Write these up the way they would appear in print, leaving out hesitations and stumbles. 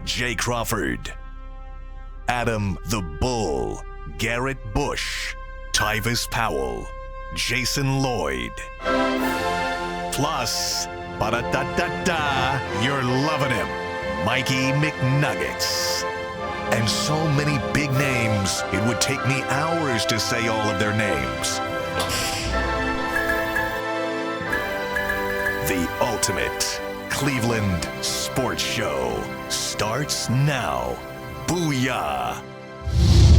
Jay Crawford, Adam the Bull, Garrett Bush, Tyvis Powell, Jason Lloyd. Plus, ba-da-da-da-da, you're loving him, Mikey McNuggets. And so many big names, it would take me hours to say all of their names. The ultimate Cleveland sports show starts now. Booyah!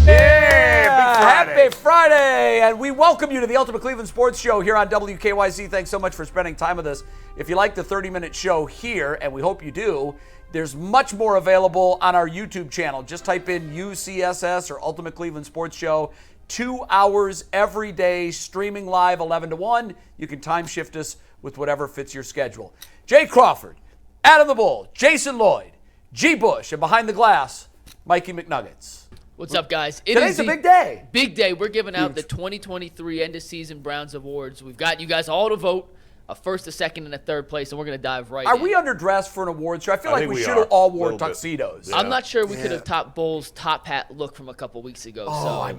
Happy Friday! And we welcome you to the Ultimate Cleveland Sports Show here on WKYC. Thanks so much for spending time with us. If you like the 30-minute show here, and we hope you do, there's much more available on our YouTube channel. Just type in UCSS or Ultimate Cleveland Sports Show. 2 hours every day, streaming live 11 to 1. You can time shift us with whatever fits your schedule. Jay Crawford, Adam the Bull, Jason Lloyd, G. Bush, and behind the glass, Mikey McNuggets. What's up, guys? Today's a big day. Big day. We're giving out the 2023 end-of-season Browns Awards. We've got you guys all to vote, a first, a second, and a third place, and we're going to dive right in. Are we underdressed for an awards show? I feel like we should have all worn tuxedos. I'm not sure we could have topped Bull's top hat look from a couple weeks ago.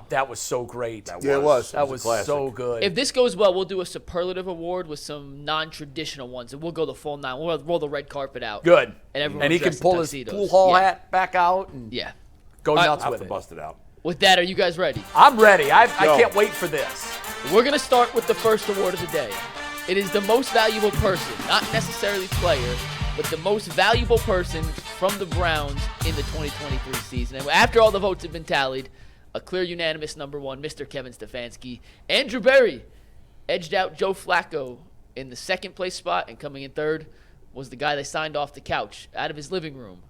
That was so great. It was. That was so good. If this goes well, we'll do a superlative award with some non-traditional ones, and we'll go the full 9. We'll roll the red carpet out. Good. And he can pull his pool hall hat back out and go nuts with it. Bust it out. With that, are you guys ready? I'm ready. I can't wait for this. We're going to start with the first award of the day. It is the most valuable person, not necessarily player, but the most valuable person from the Browns in the 2023 season. And after all the votes have been tallied, a clear unanimous number one, Mr. Kevin Stefanski. Andrew Berry edged out Joe Flacco in the second place spot, and coming in third was the guy they signed off the couch out of his living room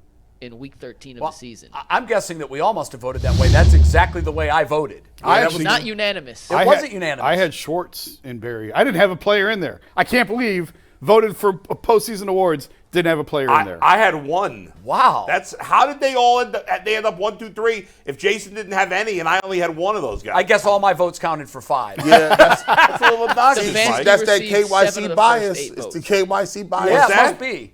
in week 13 of the season. I'm guessing that we all must have voted that way. That's exactly the way I voted. It was not unanimous. It wasn't unanimous. I had Schwartz in Barry. I didn't have a player in there. I can't believe voted for postseason awards, didn't have a player in there. I had one. Wow. That's how did they all end up 1, 2, 3 if Jason didn't have any and I only had one of those guys? I guess all my votes counted for 5. Yeah, that's a little obnoxious. That's that received 7 KYC of the bias. first 8 It's votes. the KYC bias. Yeah, it that? must be.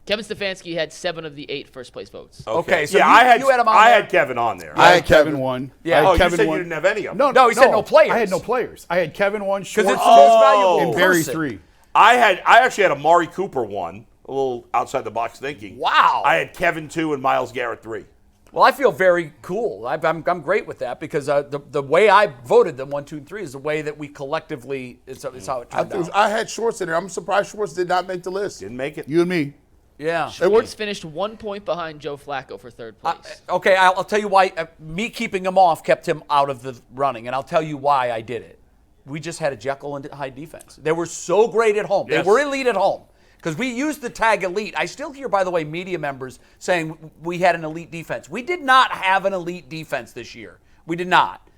Kevin Stefanski had 7 of the 8 first place votes. Okay, so I had you had him on I there? had Kevin on there. I had Kevin one. Yeah. I had Oh, you Kevin said one. you didn't have any of them. No, he said no players. I had no players. I had Kevin one, Because Schwartz it's the most valuable and Barry person. 3. I actually had Amari Cooper one, a little outside the box thinking. Wow. I had Kevin 2 and Myles Garrett 3. Well, I feel very cool. I'm great with that because the way I voted them 1, 2, and 3 is the way that we collectively is how it turned out. I had Schwartz in there. I'm surprised Schwartz did not make the list. Didn't make it. You and me. Yeah. Schwartz finished 1 point behind Joe Flacco for third place. Okay, I'll tell you why. Me keeping him off kept him out of the running, and I'll tell you why I did it. We just had a Jekyll and Hyde defense. They were so great at home. Yes. They were elite at home. Because we used the tag elite. I still hear, by the way, media members saying we had an elite defense. We did not have an elite defense this year. We did not.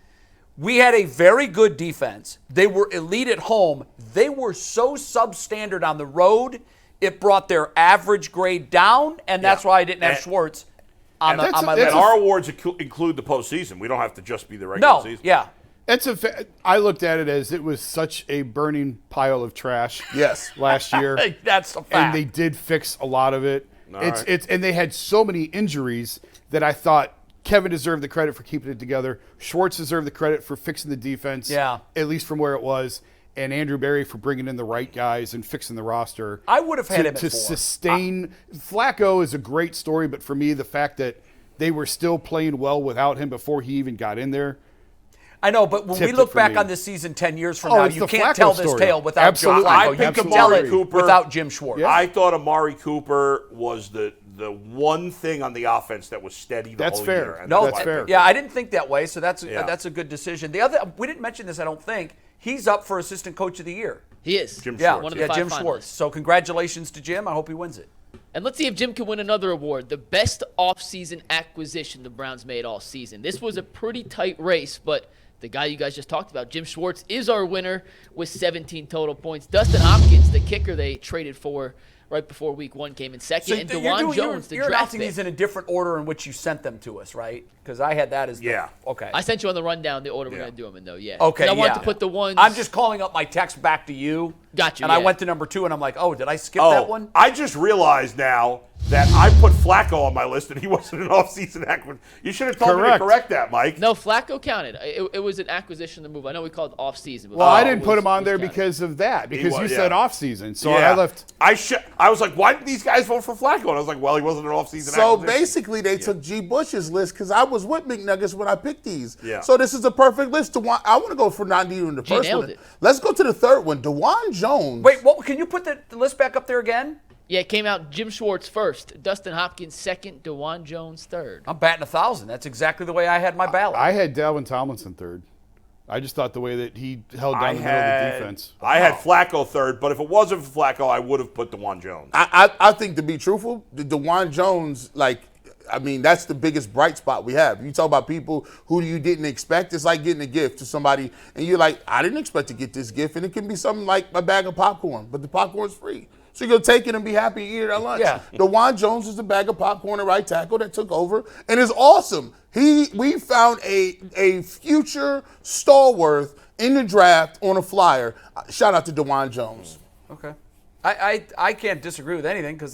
We had a very good defense. They were elite at home. They were so substandard on the road, it brought their average grade down, and that's why I didn't have Schwartz on my And list. our awards include the postseason. We don't have to just be the regular season. Yeah. I looked at it as it was such a burning pile of trash. Yes. Last year. That's a fact. And they did fix a lot of it. And they had so many injuries that I thought Kevin deserved the credit for keeping it together. Schwartz deserved the credit for fixing the defense. At least from where it was. And Andrew Berry for bringing in the right guys and fixing the roster. I would have had him at 4. To sustain. Flacco is a great story, but for me, the fact that they were still playing well without him before he even got in there. I know, but when we look back on this season 10 years from now, you can't tell this tale without Joe Flacco. I You picked can tell Amari it Cooper without Jim Schwartz. I thought Amari Cooper was the one thing on the offense that was steady the whole year. And No, that's fair. Yeah, I didn't think that way, so that's a good decision. The other, we didn't mention this, I don't think. He's up for Assistant Coach of the Year. He is. Jim Yeah, Schwartz. One of the 5 Jim finalists. Schwartz. So congratulations to Jim. I hope he wins it. And let's see if Jim can win another award, the best offseason acquisition the Browns made all season. This was a pretty tight race, but the guy you guys just talked about, Jim Schwartz, is our winner with 17 total points. Dustin Hopkins, the kicker they traded for right before week 1, came in second. And DeJuan Jones, the you're draft announcing pick. these in a different order in which you sent them to us, right? Because I had that as okay. I sent you on the rundown the order we're going to do them in, though, yeah. Okay, 'Cause I wanted to put the ones. I'm just calling up my text back to you. Got you, And I yeah. went to number 2, and I'm like, oh, did I skip that one? I just realized now that I put Flacco on my list and he wasn't an offseason acquisition. You should have told me to correct that, Mike. No, Flacco counted. It was an acquisition, the move. I know we called it offseason. Well, I didn't put him on there because of that, because you said offseason. So I left. I was like, why did these guys vote for Flacco? And I was like, well, he wasn't an offseason So acquisition. basically, they took G. Bush's list because I was with McNuggets when I picked these. Yeah. So this is a perfect list. I want to go for not even the first nailed one. it. Let's go to the third one. DeJuan Jones. Wait, what? Can you put the list back up there again? Yeah, it came out Jim Schwartz first, Dustin Hopkins second, DeJuan Jones third. I'm batting 1,000. That's exactly the way I had my ballot. I had Dalvin Tomlinson third. I just thought the way that he held down the middle of the defense. I had Flacco third, but if it wasn't for Flacco, I would have put DeJuan Jones. I think, to be truthful, the DeJuan Jones, that's the biggest bright spot we have. You talk about people who you didn't expect. It's like getting a gift to somebody, and you're like, I didn't expect to get this gift, and it can be something like a bag of popcorn, but the popcorn's free. So you're going to take it and be happy to eat it at lunch. Yeah. DeJuan Jones is the bag of popcorn at right tackle that took over, and it's awesome. We found a future stalwart in the draft on a flyer. Shout out to DeJuan Jones. Okay. I can't disagree with anything because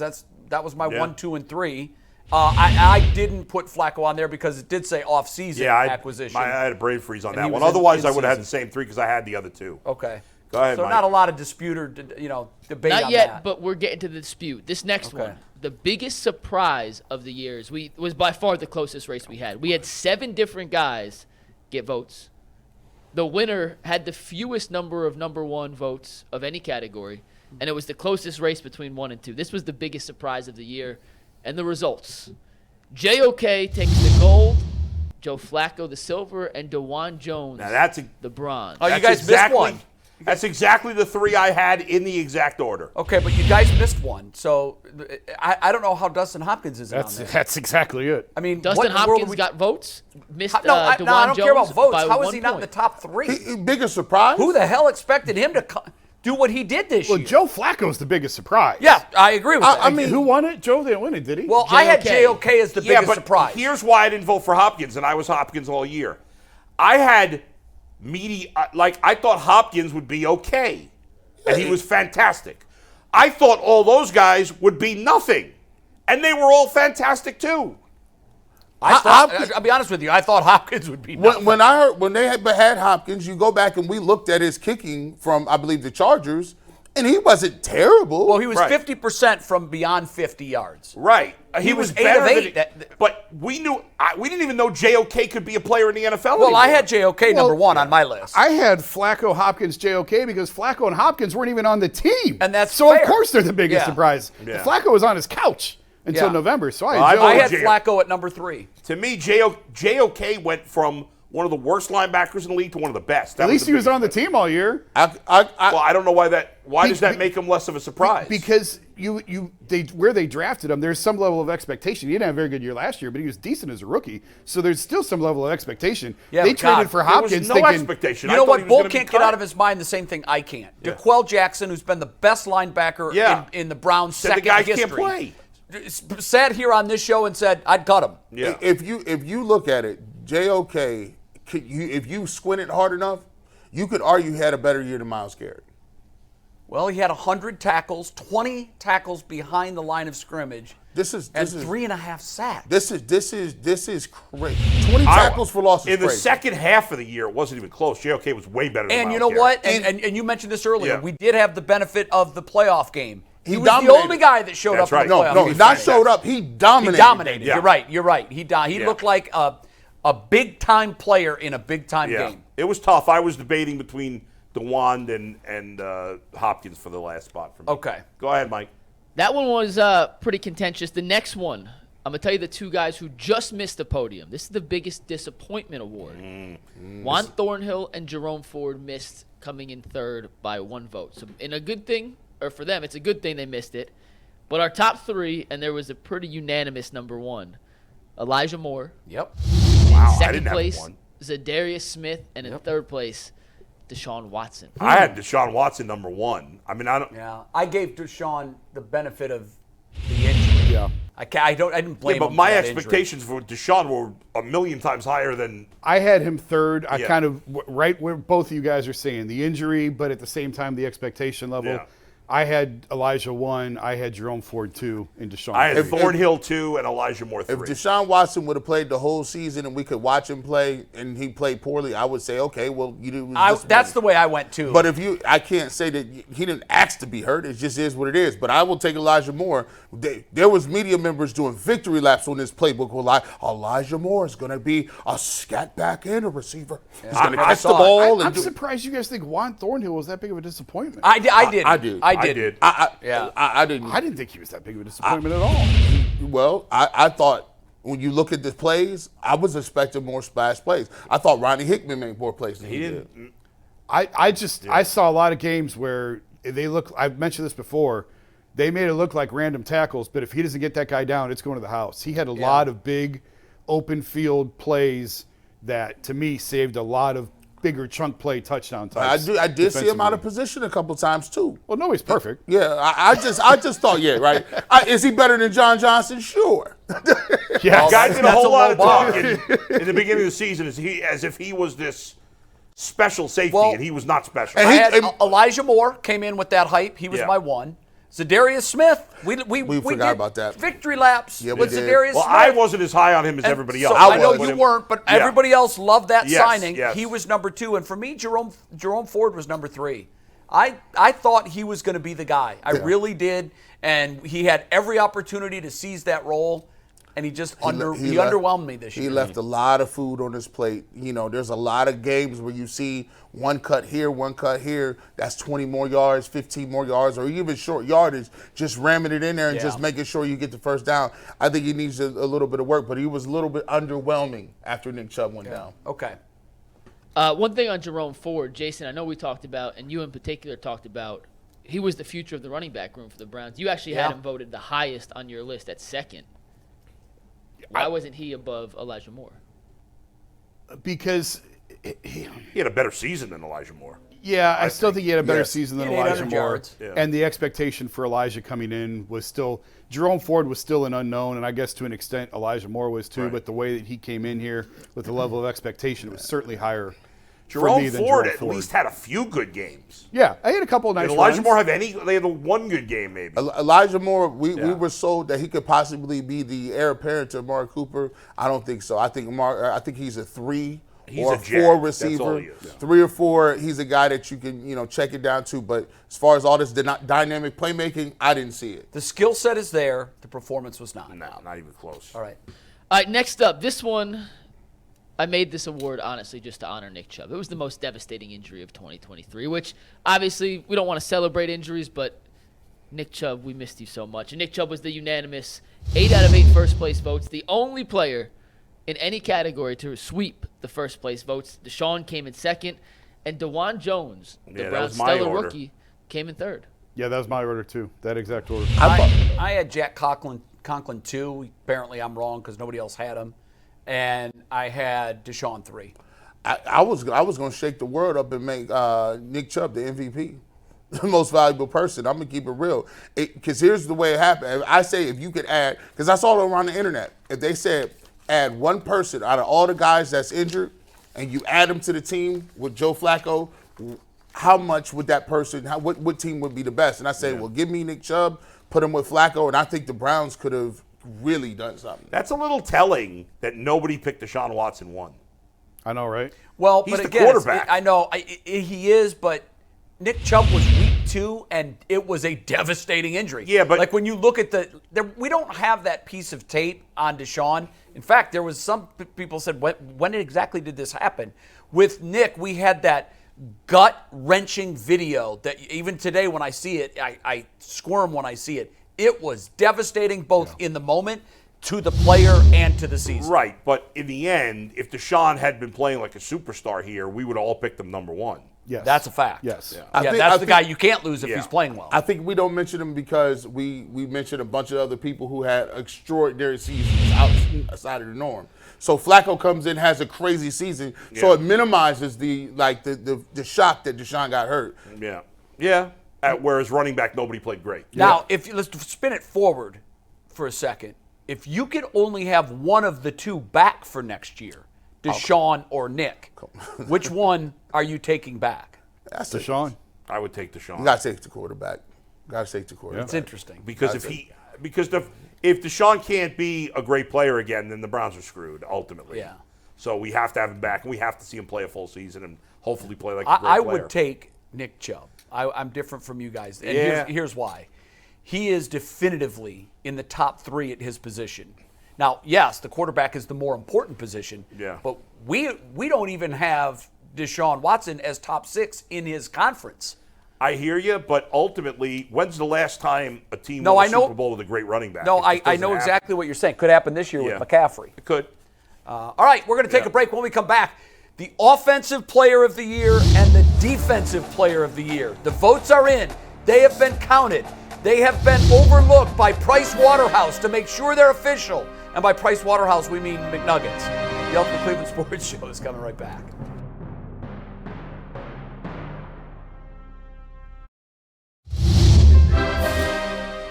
that was my 1, 2, and 3. I didn't put Flacco on there because it did say off-season acquisition. I had a brain freeze on And that he one. was Otherwise, in I would have had season. the same 3 because I had the other 2. Okay. Go ahead, So Mike. not a lot of dispute or debate Not on yet, that. but we're getting to the dispute. This next Okay. one, the biggest surprise of the years, was by far the closest race we had. We had 7 different guys get votes. The winner had the fewest number of number 1 votes of any category, and it was the closest race between 1 and 2. This was the biggest surprise of the year, and the results. JOK takes the gold, Joe Flacco the silver, and DeJuan Jones the bronze. Oh, you guys missed one. That's exactly the 3 I had in the exact order. Okay, but you guys missed one. So I don't know how Dustin Hopkins is on there. That's exactly it. I mean, Dustin what in the world Hopkins we- got votes. Missed No, I DeJuan don't care about Jones votes. by How is 1 he not in the point. top 3? Biggest surprise? Who the hell expected him to do what he did this Well, year? Joe Flacco's the biggest surprise. Yeah, I agree with that. I mean, Who won it? Joe didn't win it, did he? well, I had JOK as the Yeah, biggest but surprise. here's why I didn't vote for Hopkins, and I was Hopkins all year. I had I thought Hopkins would be okay, and he was fantastic. I thought all those guys would be nothing, and they were all fantastic too. I'll be honest with you. I thought Hopkins would be nothing. when they had Hopkins, you go back and we looked at his kicking from, I believe, the Chargers, and he wasn't terrible. Well, he was Right. 50% from beyond 50 yards. Right. He was 8 better of than 8. but we didn't even know JOK could be a player in the NFL. Well, I anymore. had JOK number 1 on my list. I had Flacco, Hopkins, JOK because Flacco and Hopkins weren't even on the team. And that's so fair. of course they're the biggest Yeah. surprise. Yeah. Flacco was on his couch until Yeah. November, so Well, I had J- Flacco at number 3. To me, JOK went from one of the worst linebackers in the league to one of the best. at least he was on the team all year. Well, I don't know why that. Why does that make him less of a surprise? Because where they drafted him, there's some level of expectation. He didn't have a very good year last year, but he was decent as a rookie. So there's still some level of expectation. Yeah, they but traded God, for there was Hopkins no thinking, expectation. You I know thought what? he was Bull gonna be can't get cut. out of his mind the same thing I can't. Yeah. DeQuell Jackson, who's been the best linebacker in the Browns' Said the second guy history, can't play. sat here on this show and said, I'd cut him. Yeah. if you look at it, JOK, if you squint it hard enough, you could argue he had a better year than Myles Garrett. Well, he had 100 tackles, 20 tackles behind the line of scrimmage, and 3.5 sacks. This is crazy. 20 tackles for loss is In the crazy. second half of the year, it wasn't even close. JOK was way better than And you Myles know what? Garrett. And you mentioned this earlier. Yeah. We did have the benefit of the playoff game. He was dominated. the only guy that showed That's up in the right. playoff No, game. he not showed up. He dominated. He dominated. Yeah. You're right. He looked like a big-time player in a big-time game. It was tough. I was debating between DeJuan and Hopkins for the last spot for me. Okay. Go ahead, Mike. That one was pretty contentious. The next one, I'm going to tell you the 2 guys who just missed the podium. This is the biggest disappointment award. Juan Thornhill and Jerome Ford missed, coming in 3rd by 1 vote. So in a good thing, or for them, it's a good thing they missed it. But our top 3, and there was a pretty unanimous number 1, Elijah Moore. Yep. Wow, I Second didn't place, have one. Zadarius Smith, and in 3rd place, Deshaun Watson. I had Deshaun Watson number 1. I mean, I don't. Yeah. I gave Deshaun the benefit of the injury. Yeah. I didn't blame Yeah, but him my for that expectations for Deshaun were a million times higher than. I had him 3rd. I Yeah. kind of right where both of you guys are saying the injury, but at the same time the expectation level. Yeah. I had Elijah 1, I had Jerome Ford 2, and Deshaun. I had 3. Thornhill 2 and Elijah Moore 3. If Deshaun Watson would have played the whole season and we could watch him play and he played poorly, I would say, okay, well, you did. That's the way I went too. But I can't say that he didn't ask to be hurt. It just is what it is. But I will take Elijah Moore. There was media members doing victory laps on this playbook. Elijah Moore is going to be a scat back and a receiver. He's going to catch the ball. I'm surprised you guys think Juan Thornhill was that big of a disappointment. I did. I did. I did. I didn't. I didn't think he was that big of a disappointment at all. Well, I thought when you look at the plays, I was expecting more splash plays. I thought Ronnie Hickman made more plays than he did. I saw a lot of games where they look. I've mentioned this before. They made it look like random tackles, but if he doesn't get that guy down, it's going to the house. He had a lot of big, open field plays that, to me, saved a lot of bigger chunk play touchdown types. I did see him out of position a couple times too. Well, nobody's perfect. Yeah, I just thought, right. Is he better than John Johnson? Sure. Yeah, Guys did a whole lot of bar. talking in the beginning of the season as if he was this special safety, and he was not special. I had Elijah Moore came in with that hype. He was my one. Zadarius Smith, we forgot did about that. victory laps with Zadarius Well, Smith. I wasn't as high on him as everybody else. I know you weren't, but everybody else loved that signing. Yes. He was number 2, and for me, Jerome Ford was number 3. I thought he was going to be the guy. I really did, and he had every opportunity to seize that role. And he just underwhelmed me this year. He left a lot of food on his plate. You know, there's a lot of games where you see one cut here, one cut here. That's 20 more yards, 15 more yards, or even short yardage, just ramming it in there and just making sure you get the first down. I think he needs a little bit of work, but he was a little bit underwhelming after Nick Chubb went down. Okay. One thing on Jerome Ford, Jason, I know we talked about, and you in particular talked about, he was the future of the running back room for the Browns. You actually had him voted the highest on your list at second. Why wasn't he above Elijah Moore? Because he had a better season than Elijah Moore. Yeah, I still think he had a better season than Elijah Moore. Yards. Yeah. And the expectation for Elijah coming in was still – Jerome Ford was still an unknown, and I guess to an extent Elijah Moore was too, but the way that he came in here with the level of expectation, it was certainly higher for me than Ford at least had a few good games. Yeah, I had a couple of nice Did Elijah runs. Moore have any? They had one good game maybe. Elijah Moore, we were sold that he could possibly be the heir apparent to Amari Cooper. I don't think so. I think he's a 3 or a 4 receiver. 3 or 4, he's a guy that you can check it down to. But as far as all this dynamic playmaking, I didn't see it. The skill set is there. The performance was not. No, not even close. All right. All right, next up, this one, I made this award, honestly, just to honor Nick Chubb. It was the most devastating injury of 2023, which, obviously, we don't want to celebrate injuries, but Nick Chubb, we missed you so much. And Nick Chubb was the unanimous 8 out of 8 first-place votes, the only player in any category to sweep the first-place votes. Deshaun came in second, and DeJuan Jones, the Browns' stellar rookie, came in third. Yeah, that was my order, too, that exact order. I had Jack Conklin 2. Apparently, I'm wrong because nobody else had him. And I had Deshaun 3. I was going to shake the world up and make Nick Chubb the MVP, the most valuable person. I'm going to keep it real. Because here's the way it happened. I say if you could add, because I saw it around the internet, if they said add one person out of all the guys that's injured and you add them to the team with Joe Flacco, how much would that person, what team would be the best? And I say, well, give me Nick Chubb, put him with Flacco, and I think the Browns could have really done something. That's a little telling that nobody picked Deshaun Watson 1. I know, right? Well, he's but the again, quarterback. I know he is, but Nick Chubb was week 2, and it was a devastating injury. Yeah, but like when you look at we don't have that piece of tape on Deshaun. In fact, there was some people said, when exactly did this happen? With Nick, we had that gut-wrenching video that even today when I see it, I squirm when I see it. It was devastating both in the moment, to the player, and to the season. Right, but in the end, if Deshaun had been playing like a superstar here, we would have all picked him number 1. Yes. That's a fact. Yes. Yeah, that's the guy you can't lose if he's playing well. I think we don't mention him because we mentioned a bunch of other people who had extraordinary seasons outside of the norm. So Flacco comes in, has a crazy season, so it minimizes the shock that Deshaun got hurt. Yeah. Yeah. Whereas running back, nobody played great. Now, let's spin it forward for a second. If you could only have one of the two back for next year, Deshaun or Nick, which one are you taking back? That's Deshaun. I would take Deshaun. You got to take the quarterback. Got to take the quarterback. It's interesting. Because if Deshaun can't be a great player again, then the Browns are screwed ultimately. Yeah. So we have to have him back, and we have to see him play a full season and hopefully play like a great player. I would take Nick Chubb. I'm different from you guys. And here's why. He is definitively in the top 3 at his position. Now, yes, the quarterback is the more important position. Yeah. But we don't even have Deshaun Watson as top 6 in his conference. I hear you, but ultimately, when's the last time a team won a Super Bowl with a great running back? No, I know exactly what you're saying. Could happen this year with McCaffrey. It could. All right, we're going to take a break. When we come back, the Offensive Player of the Year and the Defensive Player of the Year. The votes are in. They have been counted. They have been overlooked by Price Waterhouse to make sure they're official. And by Price Waterhouse, we mean McNuggets. The Ultimate Cleveland Sports Show is coming right back.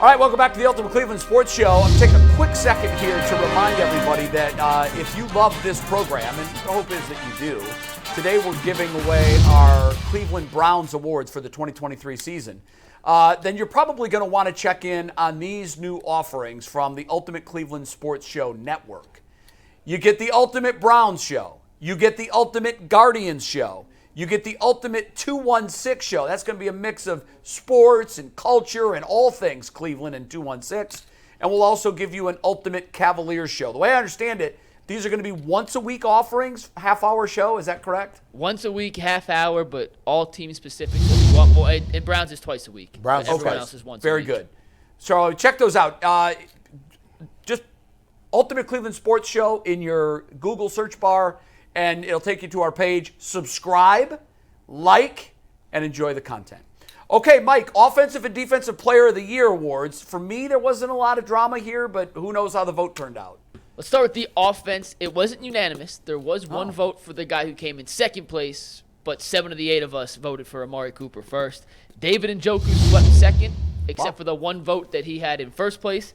All right, welcome back to the Ultimate Cleveland Sports Show. I'm taking a quick second here to remind everybody that if you love this program, and the hope is that you do, today we're giving away our Cleveland Browns awards for the 2023 season. Then you're probably going to want to check in on these new offerings from the Ultimate Cleveland Sports Show Network. You get the Ultimate Browns Show. You get the Ultimate Guardians Show. You get the Ultimate 216 Show. That's going to be a mix of sports and culture and all things Cleveland and 216. And we'll also give you an Ultimate Cavaliers Show. The way I understand it, these are going to be once-a-week offerings, half-hour show. Is that correct? Once a week, half hour, but all team-specific. Well, and Browns is twice a week. Browns everyone else is once Very a week. good. So check those out. Just Ultimate Cleveland Sports Show in your Google search bar, and it'll take you to our page. Subscribe, like, and enjoy the content. Okay, Mike, Offensive and Defensive Player of the Year awards. For me, there wasn't a lot of drama here, but who knows how the vote turned out. Let's start with the offense. It wasn't unanimous. There was one vote for the guy who came in second place, but 7 of the 8 of us voted for Amari Cooper first. David Njoku swept second, except for the one vote that he had in first place.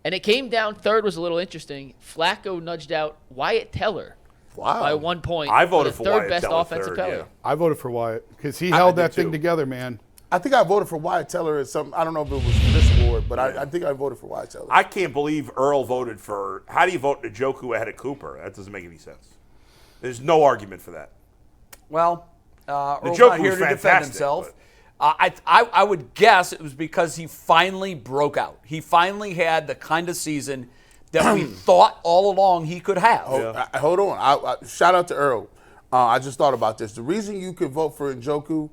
And it came down, third was a little interesting. Flacco nudged out Wyatt Teller by 1 point. I voted for the Wyatt third best Teller offensive third, player. I voted for Wyatt because he held that did thing too. together, man. I think I voted for Wyatt Teller at some. I don't know if it was for this award, but I think I voted for Wyatt Teller. I can't believe Earl voted for. How do you vote Njoku ahead of Cooper? That doesn't make any sense. There's no argument for that. Well, Earl's Njoku not here was to defend fantastic, himself. I would guess it was because he finally broke out. He finally had the kind of season that we thought all along he could have. Hold on. Shout out to Earl. I just thought about this. The reason you could vote for Njoku,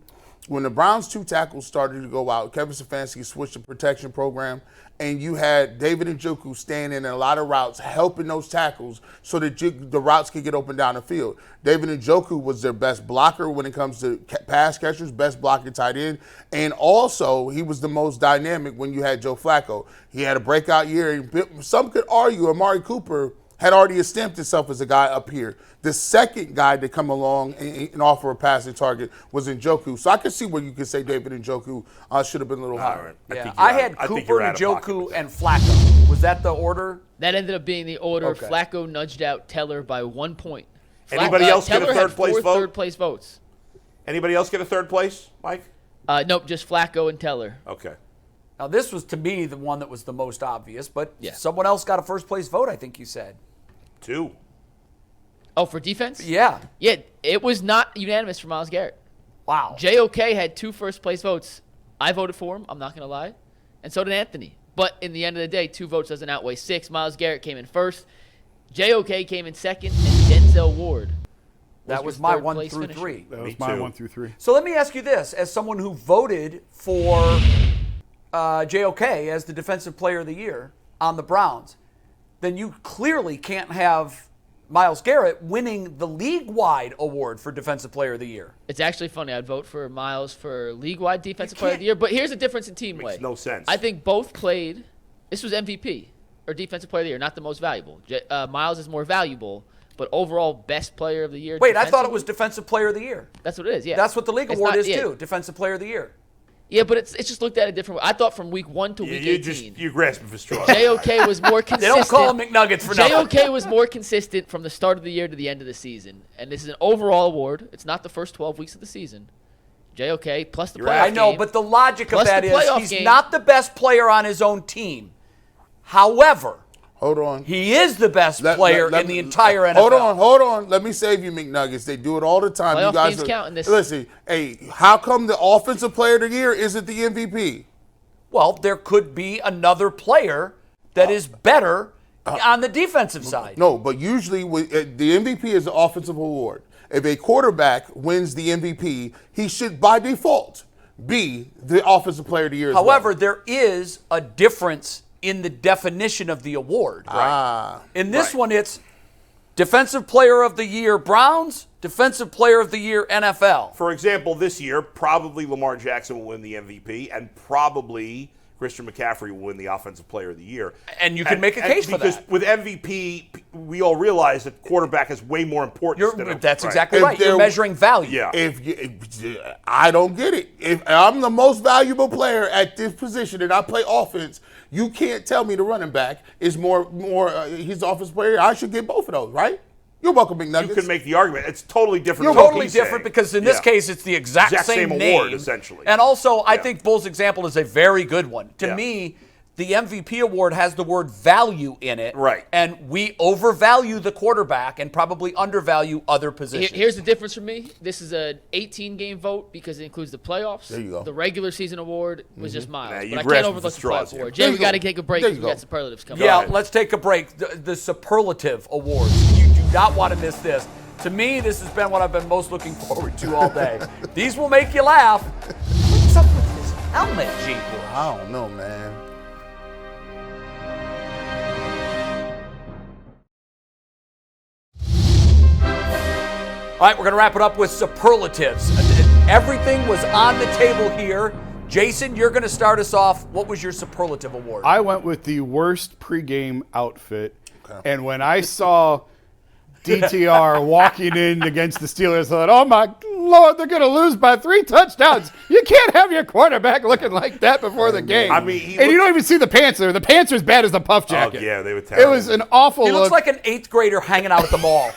when the Browns' 2 tackles started to go out, Kevin Stefanski switched the protection program, and you had David Njoku standing in a lot of routes, helping those tackles so that the routes could get open down the field. David Njoku was their best blocker when it comes to pass catchers, best blocker tight end, and also he was the most dynamic when you had Joe Flacco. He had a breakout year, and some could argue Amari Cooper had already stamped himself as a guy up here. The second guy to come along and offer a passing target was Njoku. So I can see where you could say David Njoku should have been a little higher. Yeah, I had Cooper, Njoku, and Flacco. Was that the order? That ended up being the order. Okay. Flacco nudged out Teller by 1 point. Anybody else get a Teller had third place 4 vote? third-place votes. Anybody else get a third place, Mike? Nope, just Flacco and Teller. Okay. Now, this was, to me, the one that was the most obvious, but Yeah. someone else got a first-place vote, I think you said. 2. Oh, for defense? Yeah. Yeah, it was not unanimous for Myles Garrett. Wow. JOK had 2 first-place votes. I voted for him, I'm not going to lie. And so did Anthony. But in the end of the day, 2 votes doesn't outweigh 6. Myles Garrett came in first. JOK came in second. And Denzel Ward. That was my 1 through 3. That was Me my too. 1 through 3. So let me ask you this. As someone who voted for JOK as the Defensive Player of the Year on the Browns, then you clearly can't have Myles Garrett winning the league-wide award for Defensive Player of the Year. It's actually funny. I'd vote for Myles for league-wide Defensive Player of the Year. But here's the difference in team Makes way. no sense. I think both played. This was MVP or Defensive Player of the Year, not the most valuable. Myles is more valuable, but overall best player of the year. Wait, I thought it was Defensive Player of the Year. That's what it is, yeah. That's what the league It's award not- is, yeah. too, Defensive Player of the Year. Yeah, but it's just looked at a different way. I thought from week 1 to week 18. You're grasping for straws. JOK was more consistent. They don't call them McNuggets for nothing. JOK was more consistent from the start of the year to the end of the season. And this is an overall award. It's not the first 12 weeks of the season. JOK, plus the playoff I know, game. but the logic of Plus that the is playoff he's game. not the best player on his own team. However, Hold on. he is the best player in the entire NFL. Hold on. Let me save you, McNuggets. They do it all the time. Playoff you guys games count in this. Listen, hey, how come the offensive player of the year isn't the MVP? Well, there could be another player that is better on the defensive side. No, but usually the MVP is the offensive award. If a quarterback wins the MVP, he should, by default, be the offensive player of the year as However, well. there is a difference in the definition of the award. In this one, it's Defensive Player of the Year Browns, Defensive Player of the Year NFL. For example, this year, probably Lamar Jackson will win the MVP, and probably Christian McCaffrey will win the Offensive Player of the Year. And you can make a case for because that. with MVP, we all realize that quarterback is way more important. That's exactly right. You're measuring value. Yeah. I don't get it. If I'm the most valuable player at this position and I play offense, you can't tell me the running back is more. He's the offensive player. I should get both of those, right? You're welcome, McNuggets. You can make the argument. It's totally different. You're totally different because in this case, it's the exact same award, name. essentially. And also, I think Bull's example is a very good one. To Yeah. me, the MVP award has the word value in it. Right. And we overvalue the quarterback and probably undervalue other positions. Here's the difference for me. This is an 18-game vote because it includes the playoffs. There you go. The regular season award was just Miles. Nah, you but I grasped can't the overlook the straws playoff here. award. There Jay, you we got to go. take a break There because you we go. got superlatives coming Yeah, up. let's take a break. The superlative awards. You do not want to miss this. To me, this has been what I've been most looking forward to all day. These will make you laugh. What's up with this helmet, G? I don't know, man. All right, we're going to wrap it up with superlatives. Everything was on the table here. Jason, you're going to start us off. What was your superlative award? I went with the worst pregame outfit. And when I saw DTR walking in against the Steelers, I thought, oh my Lord, they're going to lose by 3 touchdowns. You can't have your quarterback looking like that before the game. I mean, and you don't even see the pants there. The pants are as bad as the puff jacket. Oh, yeah, they were It terrible. was an awful he look. looks like an 8th grader hanging out at the mall.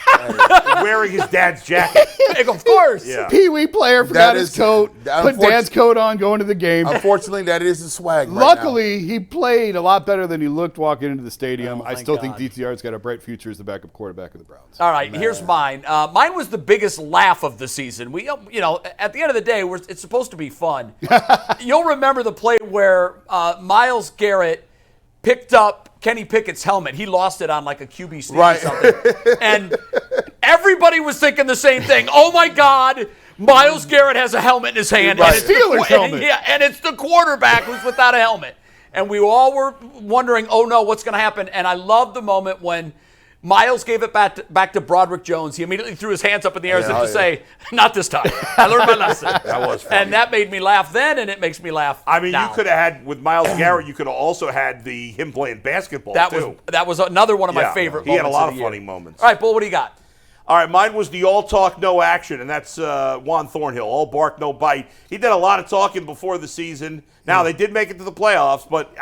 Wearing his dad's jacket. Of course. Yeah. Pee-wee player forgot his coat, put dad's coat on going to the game. Unfortunately, that is the swag. Luckily, he played a lot better than he looked walking into the stadium. I thank still God. think DTR's got a bright future as the backup quarterback of the Browns. All right, here's mine. Mine was the biggest laugh of the season. We, at the end of the day, it's supposed to be fun. You'll remember the play where Myles Garrett picked up Kenny Pickett's helmet. He lost it on like a QB sneak or something. And everybody was thinking the same thing. Oh my God, Myles Garrett has a helmet in his hand. Right. And it's Steelers helmet. Yeah, and it's the quarterback who's without a helmet. And we all were wondering, oh no, what's going to happen? And I love the moment when Myles gave it back to Broderick Jones. He immediately threw his hands up in the air as if to say, not this time. I learned my lesson. That was funny. And that made me laugh then, and it makes me laugh I mean, now. you could have had, with Myles Garrett, you could have also had him playing basketball, That too. was another one of my Yeah, favorite he had moments a lot of of the funny year. moments. All right, Bull, what do you got? All right, mine was the all talk, no action, and that's Juan Thornhill. All bark, no bite. He did a lot of talking before the season. Now, they did make it to the playoffs, but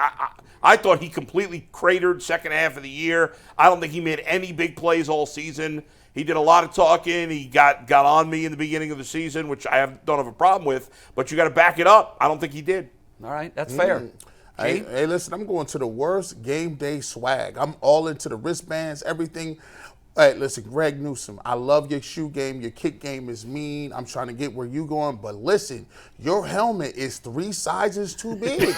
I thought he completely cratered second half of the year. I don't think he made any big plays all season. He did a lot of talking. He got on me in the beginning of the season, which don't have a problem with, but you got to back it up. I don't think he did. All right, that's fair. Hey, listen, I'm going to the worst game day swag. I'm all into the wristbands, everything. Hey, listen, Greg Newsom, I love your shoe game. Your kick game is mean. I'm trying to get where you going. But listen, your helmet is 3 sizes too big.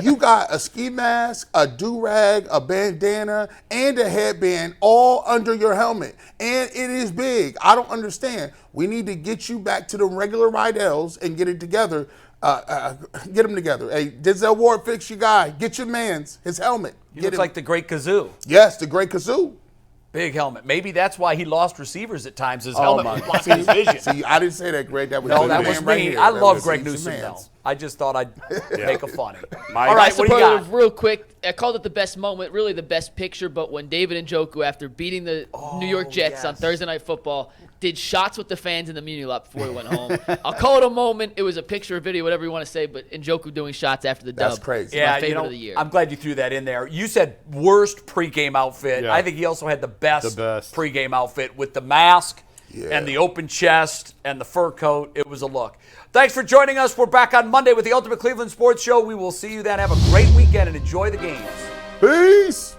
You got a ski mask, a do-rag, a bandana, and a headband all under your helmet. And it is big. I don't understand. We need to get you back to the regular Rydell's and get it together. Get them together. Hey, Denzel Ward, fix your guy. Get your man's, his helmet. He looks like the great Kazoo. Yes, the great Kazoo. Big helmet. Maybe that's why he lost receivers at times. His Oh, helmet my was blocking his vision. See, I didn't say that, Greg. That was No, your that man was right me. here. I That love was Greg your Newsom, man's. though. I just thought I'd make a funny. My All right, what do you superlative, got? real quick, I called it the best moment, really the best picture, but when David Njoku, after beating the New York Jets on Thursday Night Football, did shots with the fans in the Muni Lot before he went home. I'll call it a moment. It was a picture, a video, whatever you want to say, but Njoku doing shots after the dub. That's crazy. Yeah, my favorite of the year. I'm glad you threw that in there. You said worst pregame outfit. Yeah. I think he also had the best The best. pregame outfit with the mask and the open chest and the fur coat. It was a look. Thanks for joining us. We're back on Monday with the Ultimate Cleveland Sports Show. We will see you then. Have a great weekend and enjoy the games. Peace.